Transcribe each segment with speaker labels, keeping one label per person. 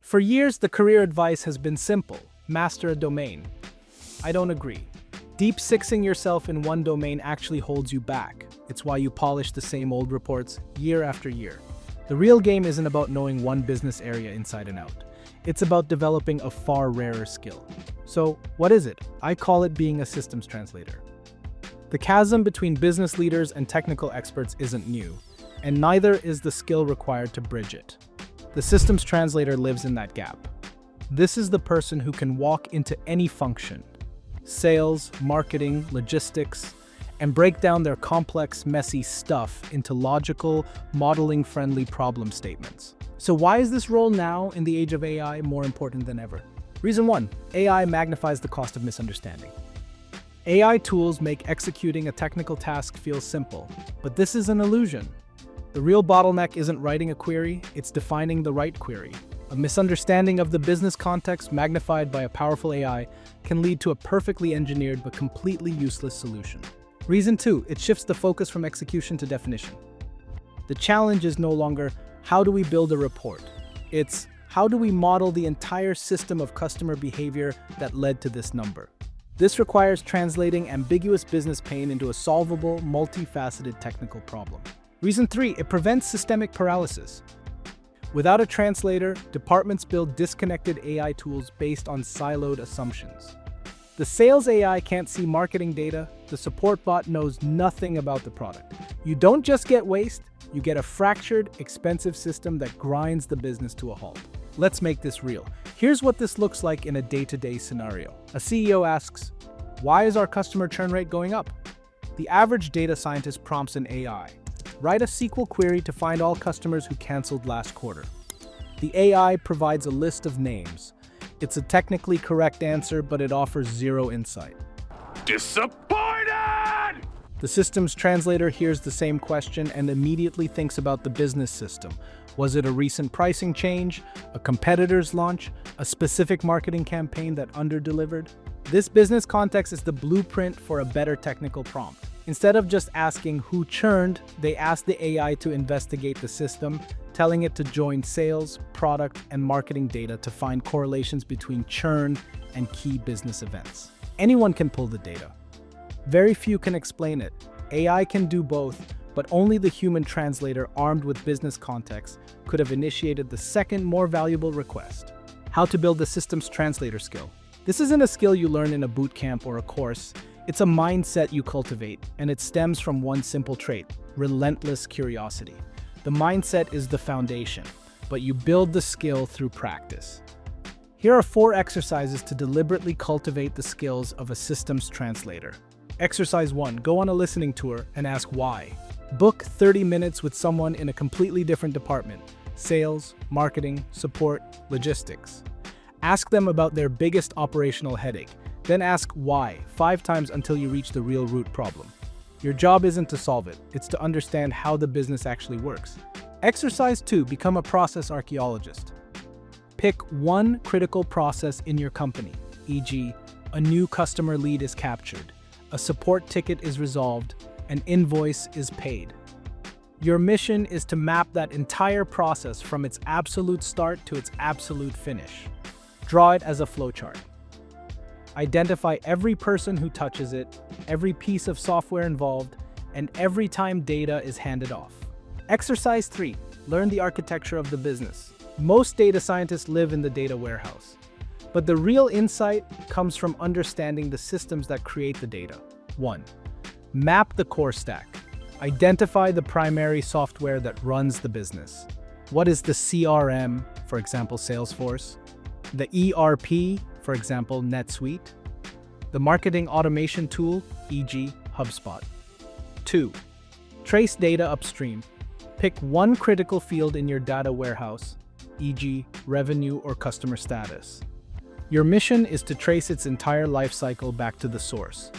Speaker 1: For years, the career advice has been simple: master a domain. I don't agree. Deep sixing yourself in one domain actually holds you back. It's why you polish the same old reports year after year. The real game isn't about knowing one business area inside and out. It's about developing a far rarer skill. So, what is it? I call it being a systems translator. The chasm between business leaders and technical experts isn't new, and neither is the skill required to bridge it. The systems translator lives in that gap. This is the person who can walk into any function, sales, marketing, logistics, and break down their complex, messy stuff into logical, modeling-friendly problem statements. So why is this role now, in the age of AI, more important than ever? Reason 1, AI magnifies the cost of misunderstanding. AI tools make executing a technical task feel simple, but this is an illusion. The real bottleneck isn't writing a query, it's defining the right query. A misunderstanding of the business context magnified by a powerful AI can lead to a perfectly engineered but completely useless solution. Reason 2, it shifts the focus from execution to definition. The challenge is no longer, how do we build a report? It's, how do we model the entire system of customer behavior that led to this number? This requires translating ambiguous business pain into a solvable, multifaceted technical problem. Reason 3, it prevents systemic paralysis. Without a translator, departments build disconnected AI tools based on siloed assumptions. The sales AI can't see marketing data, the support bot knows nothing about the product. You don't just get waste, you get a fractured, expensive system that grinds the business to a halt. Let's make this real. Here's what this looks like in a day-to-day scenario. A CEO asks, why is our customer churn rate going up? The average data scientist prompts an AI. Write a SQL query to find all customers who canceled last quarter. The AI provides a list of names. It's a technically correct answer, but it offers zero insight.
Speaker 2: Disappointed!
Speaker 1: The systems translator hears the same question and immediately thinks about the business system. Was it a recent pricing change, a competitor's launch, a specific marketing campaign that underdelivered? This business context is the blueprint for a better technical prompt. Instead of just asking who churned, they ask the AI to investigate the system, telling it to join sales, product, and marketing data to find correlations between churn and key business events. Anyone can pull the data. Very few can explain it. AI can do both, but only the human translator armed with business context could have initiated the second, more valuable request. How to build the systems translator skill. This isn't a skill you learn in a boot camp or a course. It's a mindset you cultivate, and it stems from one simple trait: relentless curiosity. The mindset is the foundation, but you build the skill through practice. Here are 4 exercises to deliberately cultivate the skills of a systems translator. Exercise 1, go on a listening tour and ask why. Book 30 minutes with someone in a completely different department: sales, marketing, support, logistics. Ask them about their biggest operational headache. Then ask why 5 times until you reach the real root problem. Your job isn't to solve it, it's to understand how the business actually works. Exercise 2, become a process archaeologist. Pick one critical process in your company, e.g., a new customer lead is captured, a support ticket is resolved, an invoice is paid. Your mission is to map that entire process from its absolute start to its absolute finish. Draw it as a flowchart. Identify every person who touches it, every piece of software involved, and every time data is handed off. Exercise 3, learn the architecture of the business. Most data scientists live in the data warehouse, but the real insight comes from understanding the systems that create the data. 1. Map the core stack. Identify the primary software that runs the business. What is the CRM, for example, Salesforce? The ERP, for example, NetSuite, the marketing automation tool, e.g., HubSpot. 2. Trace data upstream. Pick one critical field in your data warehouse, e.g., revenue or customer status. Your mission is to trace its entire lifecycle back to the source,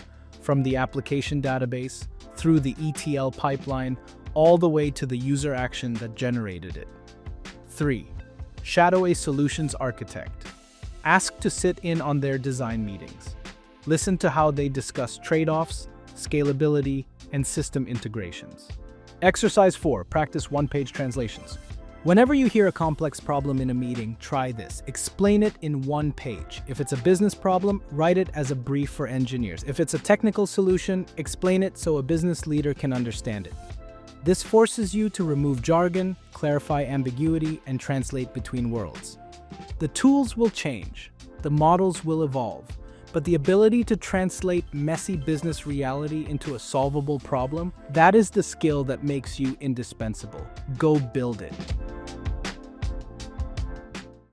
Speaker 1: from the application database, through the ETL pipeline, all the way to the user action that generated it. 3. Shadow a solutions architect. Ask to sit in on their design meetings. Listen to how they discuss trade-offs, scalability, and system integrations. Exercise 4, practice one-page translations. Whenever you hear a complex problem in a meeting, try this. Explain it in one page. If it's a business problem, write it as a brief for engineers. If it's a technical solution, explain it so a business leader can understand it. This forces you to remove jargon, clarify ambiguity, and translate between worlds. The tools will change, the models will evolve, but the ability to translate messy business reality into a solvable problem, that is the skill that makes you indispensable. Go build it.